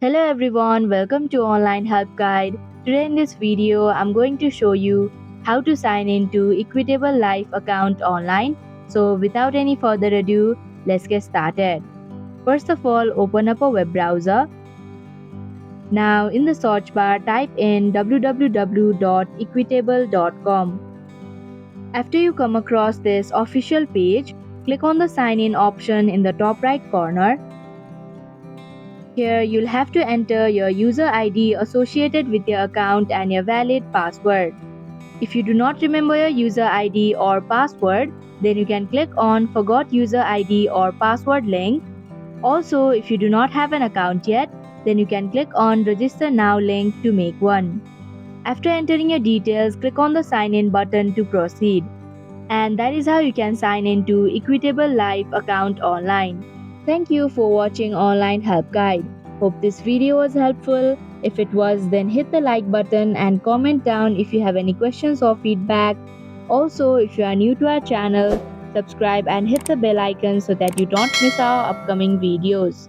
Hello everyone, welcome to Online Help Guide. Today in this video, I'm going to show you how to sign into Equitable Life account online. So without any further ado, let's get started. First of all, open up a web browser. Now in the search bar, type in www.equitable.com. After you come across this official page, click on the sign in option in the top right corner. Here you'll have to enter your user ID associated with your account and your valid password. If you do not remember your user ID or password, then you can click on Forgot User ID or Password link. Also, if you do not have an account yet, then you can click on Register Now link to make one. After entering your details, click on the Sign In button to proceed. And that is how you can sign into Equitable Life account online. Thank you for watching Online Help Guide. Hope this video was helpful. If it was, then hit the like button and comment down if you have any questions or feedback. Also, if you are new to our channel, subscribe and hit the bell icon so that you don't miss our upcoming videos.